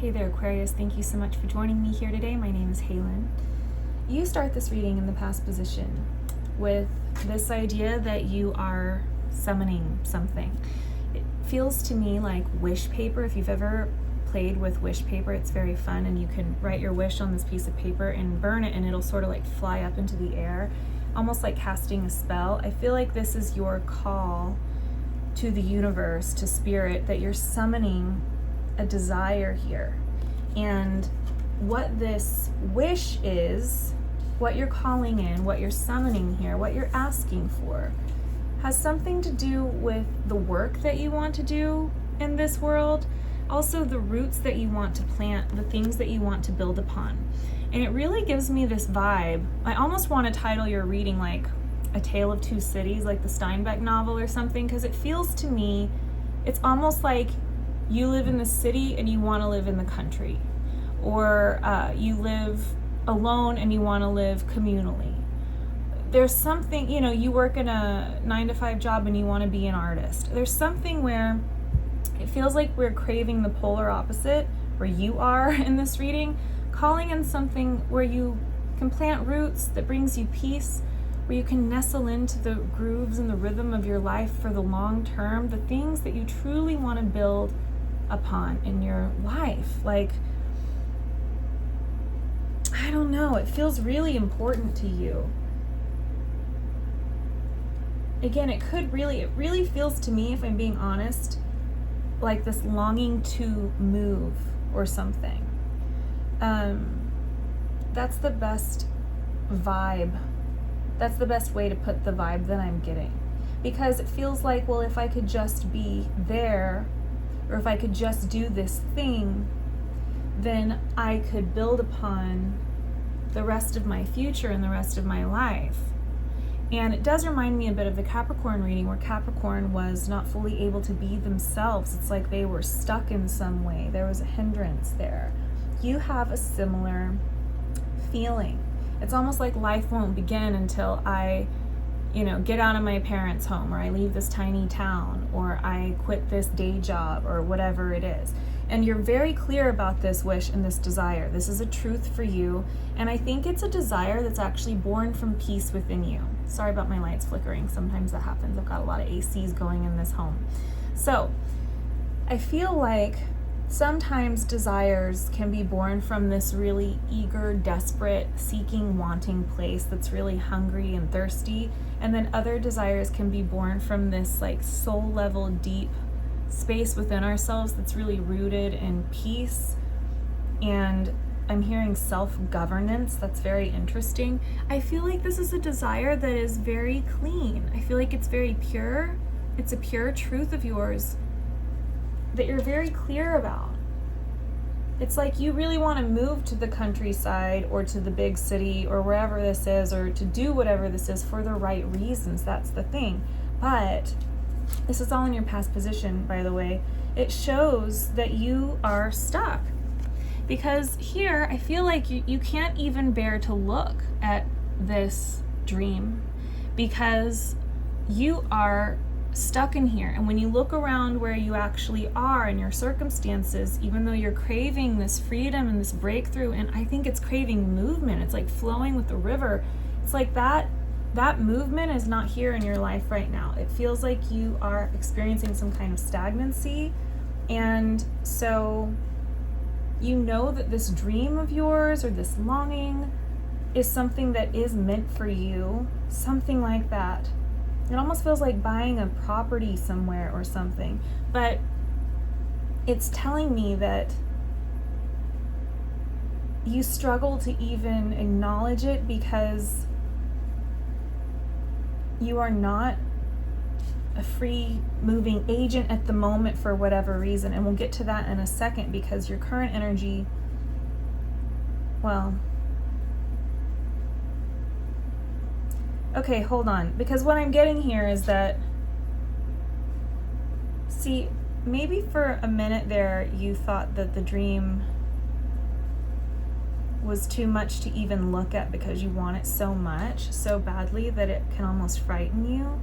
Hey there, Aquarius. Thank you so much for joining me here today. My name is Halen. You start this reading in the past position with this idea that you are summoning something. It feels to me like wish paper. If you've ever played with wish paper, it's very fun, and you can write your wish on this piece of paper and burn it, and it'll sort of like fly up into the air, almost like casting a spell. I feel like this is your call to the universe, to spirit, that you're summoning a desire here. And what this wish is, what you're calling in, what you're summoning here, what you're asking for, has something to do with the work that you want to do in this world, also the roots that you want to plant, the things that you want to build upon. And it really gives me this vibe. I almost want to title your reading like A Tale of Two Cities, like the Steinbeck novel or something, because it feels to me, it's almost like you live in the city and you want to live in the country, or you live alone and you want to live communally. There's something, you work in a 9-to-5 job and you want to be an artist. There's something where it feels like we're craving the polar opposite, where you are in this reading, calling in something where you can plant roots that brings you peace, where you can nestle into the grooves and the rhythm of your life for the long term, the things that you truly want to build upon in your life. Like, I don't know, it feels really important to you. Again, it really feels to me, if I'm being honest, like this longing to move or something. That's the best vibe. That's the best way to put the vibe that I'm getting. Because it feels like, well, if I could just be there, or if I could just do this thing, then I could build upon the rest of my future and the rest of my life. And it does remind me a bit of the Capricorn reading, where Capricorn was not fully able to be themselves. It's like they were stuck in some way. There was a hindrance there. You have a similar feeling. It's almost like life won't begin until I get out of my parents' home, or I leave this tiny town, or I quit this day job, or whatever it is. And you're very clear about this wish and this desire. This is a truth for you. And I think it's a desire that's actually born from peace within you. Sorry about my lights flickering. Sometimes that happens. I've got a lot of ACs going in this home. So I feel like sometimes desires can be born from this really eager, desperate, seeking, wanting place that's really hungry and thirsty. And then other desires can be born from this like soul level, deep space within ourselves that's really rooted in peace. And I'm hearing self-governance. That's very interesting. I feel like this is a desire that is very clean. I feel like it's very pure. It's a pure truth of yours that you're very clear about. It's like you really want to move to the countryside or to the big city or wherever this is, or to do whatever this is for the right reasons. That's the thing. But this is all in your past position, by the way. It shows that you are stuck. Because here, I feel like you can't even bear to look at this dream, because you are stuck in here. And when you look around where you actually are in your circumstances, even though you're craving this freedom and this breakthrough, and I think it's craving movement, it's like flowing with the river, it's like that movement is not here in your life right now. It feels like you are experiencing some kind of stagnancy. And so you know that this dream of yours, or this longing, is something that is meant for you, something like that. It almost feels like buying a property somewhere or something. But it's telling me that you struggle to even acknowledge it, because you are not a free moving agent at the moment for whatever reason. And we'll get to that in a second, because your current energy, well, okay, hold on. Because what I'm getting here is that, see, maybe for a minute there you thought that the dream was too much to even look at, because you want it so much, so badly, that it can almost frighten you.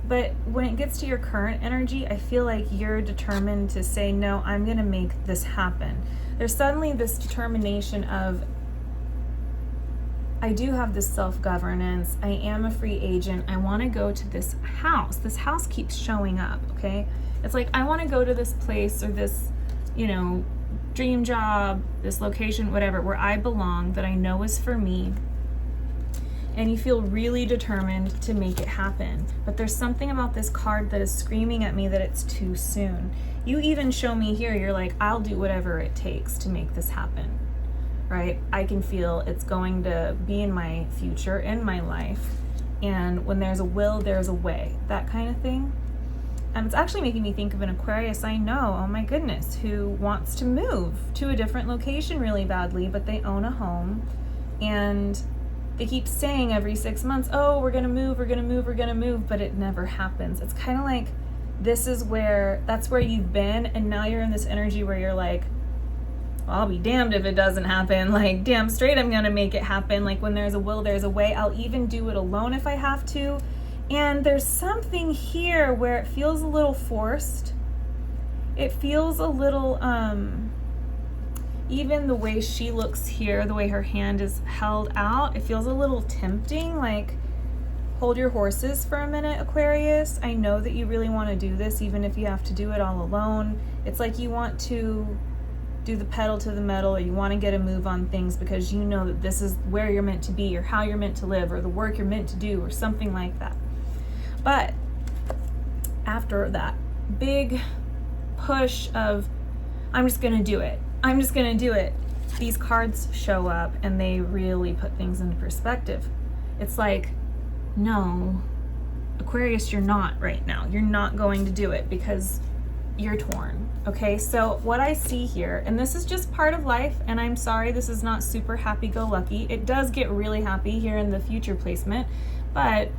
But when it gets to your current energy, I feel like you're determined to say, no, I'm going to make this happen. There's suddenly this determination of, I do have this self-governance. I am a free agent. I want to go to this house. This house keeps showing up, okay? It's like, I want to go to this place or this, you know, dream job, this location, whatever, where I belong, that I know is for me. And you feel really determined to make it happen. But there's something about this card that is screaming at me that it's too soon. You even show me here, you're like, I'll do whatever it takes to make this happen, right? I can feel it's going to be in my future, in my life. And when there's a will, there's a way, that kind of thing. And it's actually making me think of an Aquarius I know, oh my goodness, who wants to move to a different location really badly, but they own a home. And they keep saying every 6 months, oh, we're gonna move, we're gonna move, we're gonna move, but it never happens. It's kind of like, that's where you've been, and now you're in this energy where you're like, well, I'll be damned if it doesn't happen. Like, damn straight I'm gonna make it happen. Like, when there's a will, there's a way. I'll even do it alone if I have to. And there's something here where it feels a little forced. It feels a little, even the way she looks here, the way her hand is held out, it feels a little tempting. Like, hold your horses for a minute, Aquarius. I know that you really want to do this, even if you have to do it all alone. It's like you want to do the pedal to the metal, or you want to get a move on things because you know that this is where you're meant to be, or how you're meant to live, or the work you're meant to do, or something like that. But after that big push of, I'm just going to do it, I'm just going to do it, these cards show up and they really put things into perspective. It's like, no, Aquarius, you're not right now. You're not going to do it because you're torn. Okay, so what I see here, and this is just part of life, and I'm sorry this is not super happy-go-lucky. It does get really happy here in the future placement, but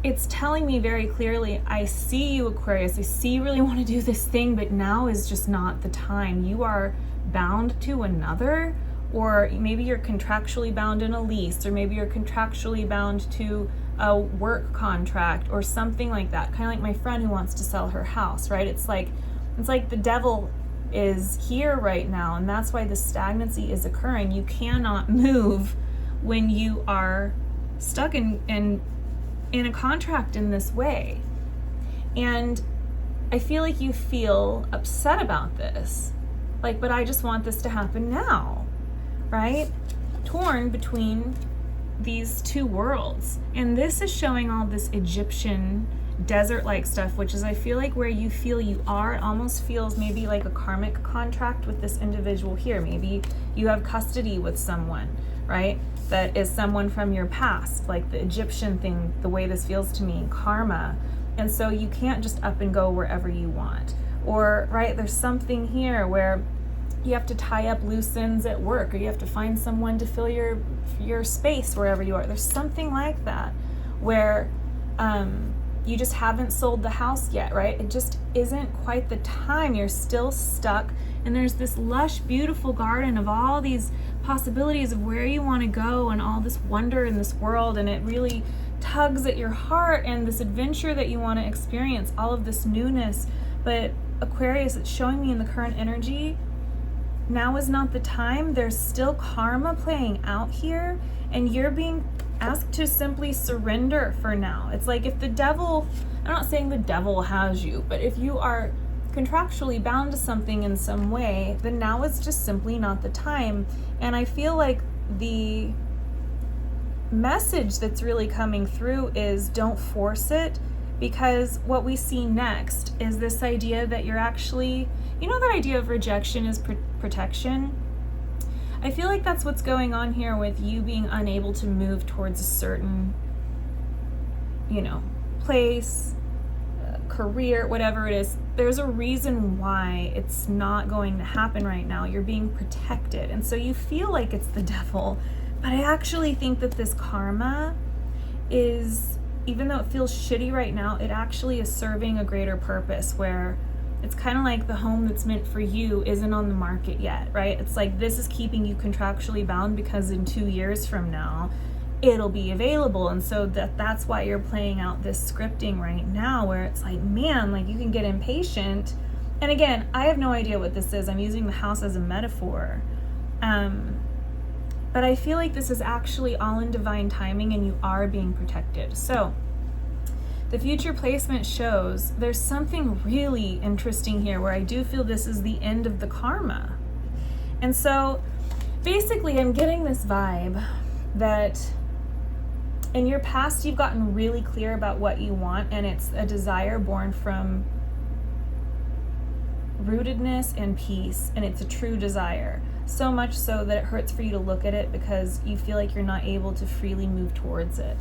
it's telling me very clearly, I see you, Aquarius. I see you really want to do this thing, but now is just not the time. You are bound to another, or maybe you're contractually bound in a lease, or maybe you're contractually bound to a work contract or something like that. Kind of like my friend who wants to sell her house, right? It's like the devil is here right now, and that's why the stagnancy is occurring. You cannot move when you are stuck in a contract in this way. And I feel like you feel upset about this. Like, but I just want this to happen now, right? Torn between these two worlds. And this is showing all this Egyptian desert-like stuff, which is, I feel like, where you feel you are. It almost feels maybe like a karmic contract with this individual here. Maybe you have custody with someone, right? That is someone from your past, like the Egyptian thing, the way this feels to me, karma. And so you can't just up and go wherever you want. Or, right, there's something here where you have to tie up loose ends at work, or you have to find someone to fill your space wherever you are. There's something like that where you just haven't sold the house yet, right? It just isn't quite the time. You're still stuck, and there's this lush, beautiful garden of all these possibilities of where you want to go and all this wonder in this world, and it really tugs at your heart, and this adventure that you want to experience, all of this newness. But Aquarius, it's showing me in the current energy, now is not the time. There's still karma playing out here, and you're being asked to simply surrender for now. It's like, if the devil, I'm not saying the devil has you, but if you are contractually bound to something in some way, then now is just simply not the time. And I feel like the message that's really coming through is, don't force it, because what we see next is this idea that you're actually, you know, that idea of rejection is protection. I feel like that's what's going on here with you being unable to move towards a certain, you know, place, career, whatever it is. There's a reason why it's not going to happen right now. You're being protected. And so you feel like it's the devil, but I actually think that this karma is, even though it feels shitty right now, it actually is serving a greater purpose, where it's kind of like the home that's meant for you isn't on the market yet, right? It's like, this is keeping you contractually bound because in 2 years from now, it'll be available. And so that's why you're playing out this scripting right now, where it's like, man, like you can get impatient. And again, I have no idea what this is. I'm using the house as a metaphor. But I feel like this is actually all in divine timing and you are being protected. So the future placement shows there's something really interesting here where I do feel this is the end of the karma. And so basically I'm getting this vibe that in your past you've gotten really clear about what you want, and it's a desire born from rootedness and peace, and it's a true desire. So much so that it hurts for you to look at it because you feel like you're not able to freely move towards it.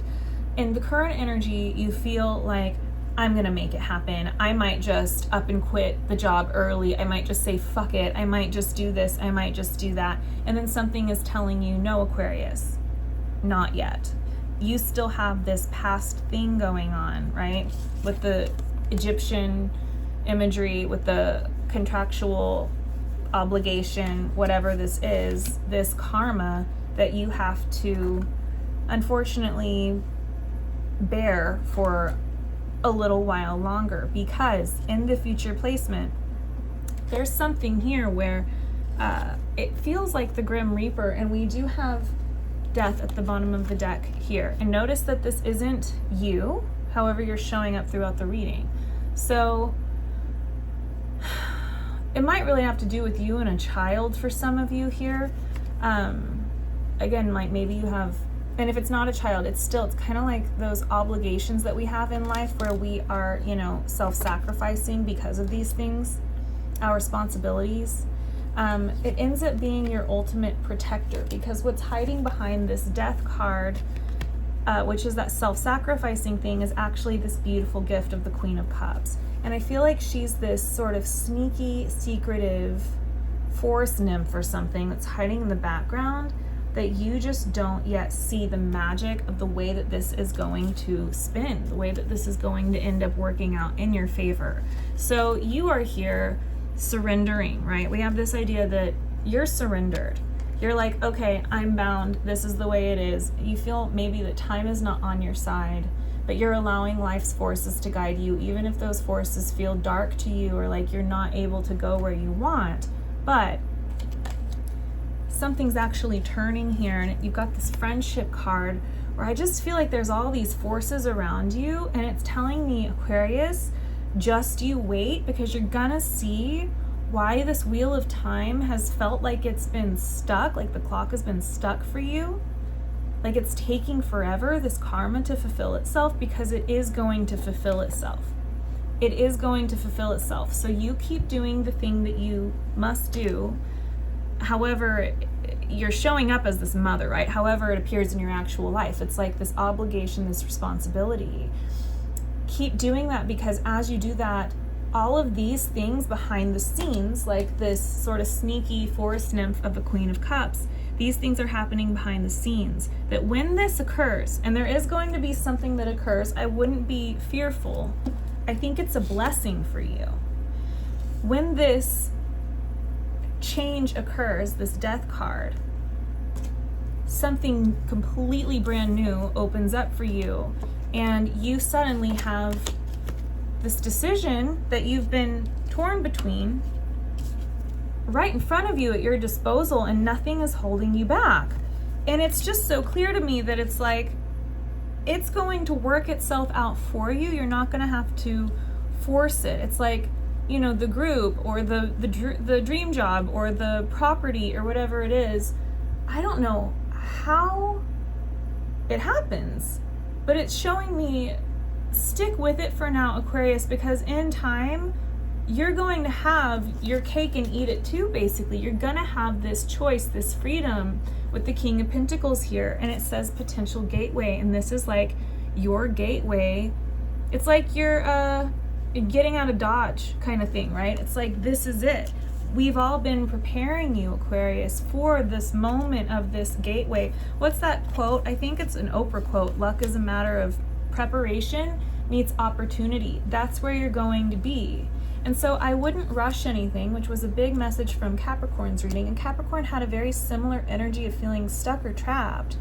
In the current energy, you feel like, I'm gonna make it happen. I might just up and quit the job early. I might just say, fuck it. I might just do this. I might just do that. And then something is telling you, no, Aquarius, not yet. You still have this past thing going on, right? With the Egyptian imagery, with the contractual obligation, whatever this is, this karma that you have to unfortunately bear for a little while longer, because in the future placement there's something here where it feels like the Grim Reaper, and we do have death at the bottom of the deck here. And notice that this isn't you, however you're showing up throughout the reading. So it might really have to do with you and a child for some of you here. Again, like maybe you have, and if it's not a child, it's kind of like those obligations that we have in life where we are, self-sacrificing because of these things, our responsibilities. It ends up being your ultimate protector, because what's hiding behind this death card, which is that self-sacrificing thing, is actually this beautiful gift of the Queen of Cups. And I feel like she's this sort of sneaky, secretive forest nymph or something that's hiding in the background that you just don't yet see the magic of the way that this is going to spin, the way that this is going to end up working out in your favor. So you are here surrendering, right? We have this idea that you're surrendered. You're like, okay, I'm bound. This is the way it is. You feel maybe that time is not on your side, but you're allowing life's forces to guide you, even if those forces feel dark to you or like you're not able to go where you want. But something's actually turning here, and you've got this friendship card where I just feel like there's all these forces around you, and it's telling me, Aquarius, just you wait, because you're gonna see why this wheel of time has felt like it's been stuck, like the clock has been stuck for you. Like it's taking forever, this karma, to fulfill itself, because it is going to fulfill itself. It is going to fulfill itself. So you keep doing the thing that you must do. However, you're showing up as this mother, right? However it appears in your actual life. It's like this obligation, this responsibility. Keep doing that, because as you do that, all of these things behind the scenes, like this sort of sneaky forest nymph of the Queen of Cups, these things are happening behind the scenes, that when this occurs, and there is going to be something that occurs, I wouldn't be fearful. I think it's a blessing for you. When this change occurs, this death card, something completely brand new opens up for you, and you suddenly have this decision that you've been torn between right in front of you at your disposal, and nothing is holding you back. And it's just so clear to me that it's like, it's going to work itself out for you. You're not going to have to force it. It's like, the group or the dream job or the property or whatever it is. I don't know how it happens, but it's showing me, stick with it for now, Aquarius, because in time, you're going to have your cake and eat it too, basically. You're going to have this choice, this freedom with the King of Pentacles here. And it says potential gateway. And this is like your gateway. It's like you're getting out of Dodge kind of thing, right? It's like, this is it. We've all been preparing you, Aquarius, for this moment of this gateway. What's that quote? I think it's an Oprah quote. Luck is a matter of preparation meets opportunity. That's where you're going to be. And so I wouldn't rush anything, which was a big message from Capricorn's reading. And Capricorn had a very similar energy of feeling stuck or trapped.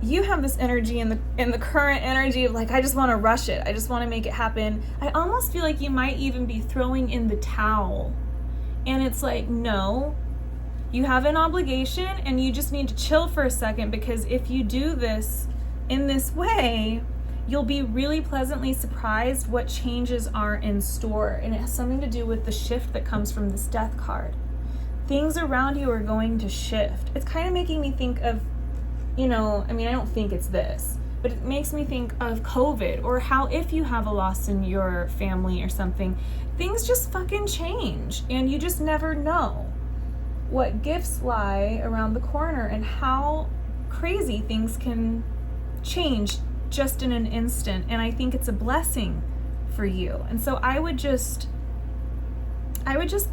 you have this energy in the current energy of like, I just want to rush it. I just want to make it happen. I almost feel like you might even be throwing in the towel. And it's like, no, you have an obligation and you just need to chill for a second, because if you do this in this way, you'll be really pleasantly surprised what changes are in store. And it has something to do with the shift that comes from this death card. Things around you are going to shift. It's kind of making me think of, I don't think it's this, but it makes me think of COVID, or how if you have a loss in your family or something, things just fucking change and you just never know what gifts lie around the corner and how crazy things can change just in an instant. And I think it's a blessing for you. And so I would just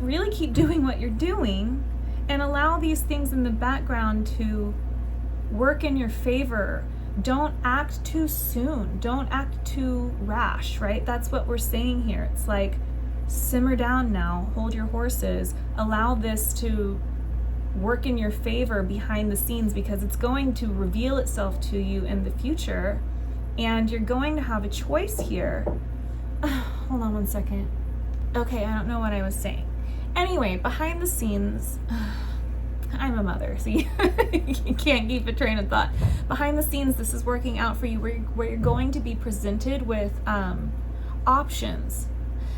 really keep doing what you're doing and allow these things in the background to work in your favor. Don't act too soon. Don't act too rash, right? That's what we're saying here. It's like, simmer down now, hold your horses, allow this to work in your favor behind the scenes, because it's going to reveal itself to you in the future, and you're going to have a choice here. Hold on one second. Okay, I don't know what I was saying. Anyway, behind the scenes, I'm a mother, so you can't keep a train of thought. Behind the scenes, this is working out for you, where you're going to be presented with options.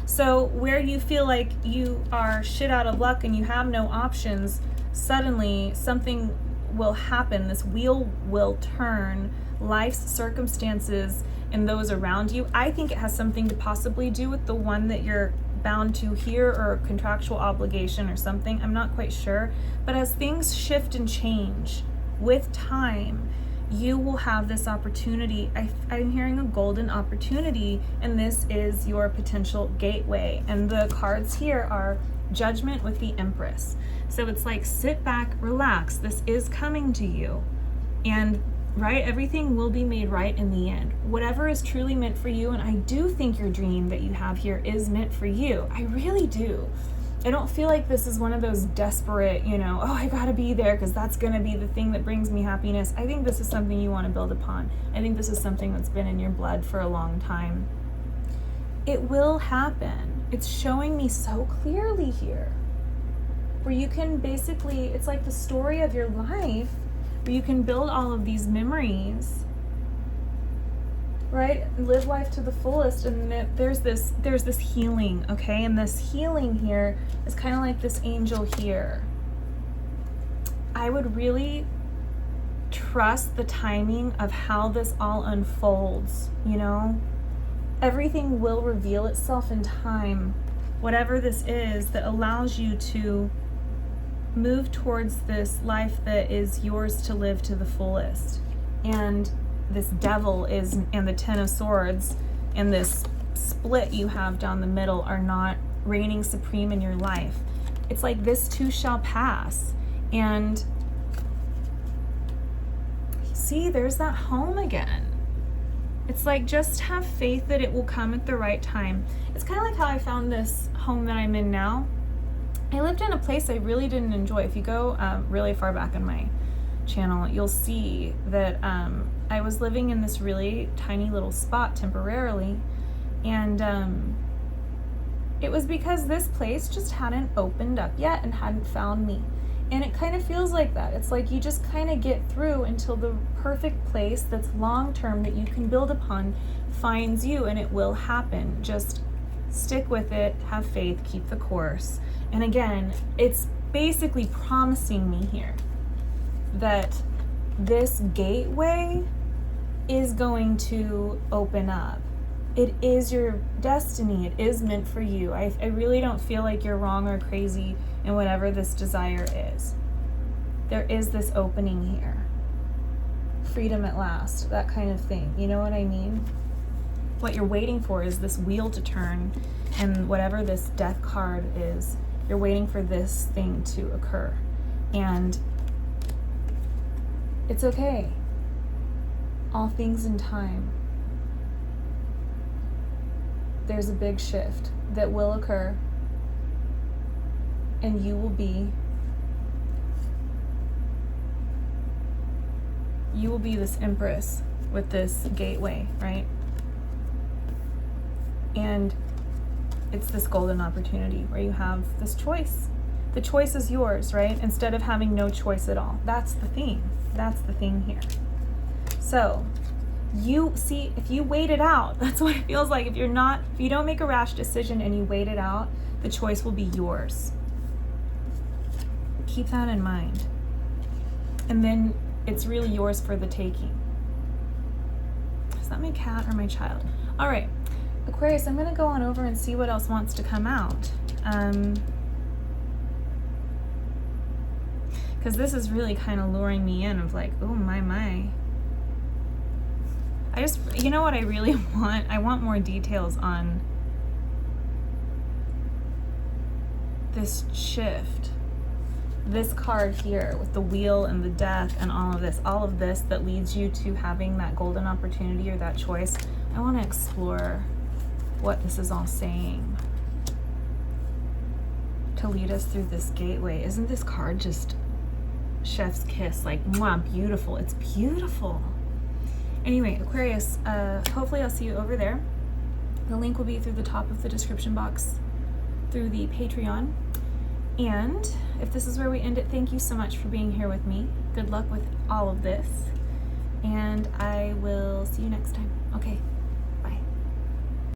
So where you feel like you are shit out of luck and you have no options, suddenly something will happen. This wheel will turn. Life's circumstances and those around you. I think it has something to possibly do with the one that you're bound to here, or a contractual obligation or something. I'm not quite sure. But as things shift and change with time, you will have this opportunity. I'm hearing a golden opportunity, and this is your potential gateway. And the cards here are Judgment with the Empress. So it's like, sit back, relax. This is coming to you. And right, everything will be made right in the end. Whatever is truly meant for you, and I do think your dream that you have here is meant for you. I really do. I don't feel like this is one of those desperate, oh, I gotta be there because that's gonna be the thing that brings me happiness. I think this is something you want to build upon. I think this is something that's been in your blood for a long time. It will happen. It's showing me so clearly here, where you can basically, it's like the story of your life, where you can build all of these memories, right? Live life to the fullest. And there's this healing, okay? And this healing here is kind of like this angel here. I would really trust the timing of how this all unfolds, Everything will reveal itself in time. Whatever this is that allows you to move towards this life that is yours to live to the fullest. And this devil is, and the Ten of Swords and this split you have down the middle are not reigning supreme in your life. It's like, this too shall pass. And see, there's that home again. It's like, just have faith that it will come at the right time. It's kind of like how I found this home that I'm in now. I lived in a place I really didn't enjoy. If you go really far back in my channel, you'll see that I was living in this really tiny little spot temporarily. And it was because this place just hadn't opened up yet and hadn't found me. And it kind of feels like that. It's like you just kind of get through until the perfect place that's long-term that you can build upon finds you, and it will happen. Just stick with it, have faith, keep the course. And again, it's basically promising me here that this gateway is going to open up. It is your destiny. It is meant for you. I really don't feel like you're wrong or crazy in whatever this desire is. There is this opening here. Freedom at last, that kind of thing. You know what I mean? What you're waiting for is this wheel to turn, and whatever this death card is, you're waiting for this thing to occur. And it's okay. All things in time. There's a big shift that will occur, and you will be you will be this empress with this gateway, right? And it's this golden opportunity where you have this choice. The choice is yours, right? Instead of having no choice at all. That's the thing. That's the thing here. So you see, if you wait it out, that's what it feels like. If you don't make a rash decision and you wait it out, the choice will be yours. Keep that in mind. And then it's really yours for the taking. Is that my cat or my child? All right, Aquarius, I'm gonna go on over and see what else wants to come out. Because this is really kind of luring me in of like, oh my. You know what I really want? I want more details on this shift. This card here with the wheel and the death and all of this that leads you to having that golden opportunity or that choice. I want to explore what this is all saying to lead us through this gateway. Isn't this card just chef's kiss? Like, mwah, beautiful. It's beautiful. Anyway, Aquarius, hopefully I'll see you over there. The link will be through the top of the description box through the Patreon. And if this is where we end it, thank you so much for being here with me. Good luck with all of this. And I will see you next time. Okay.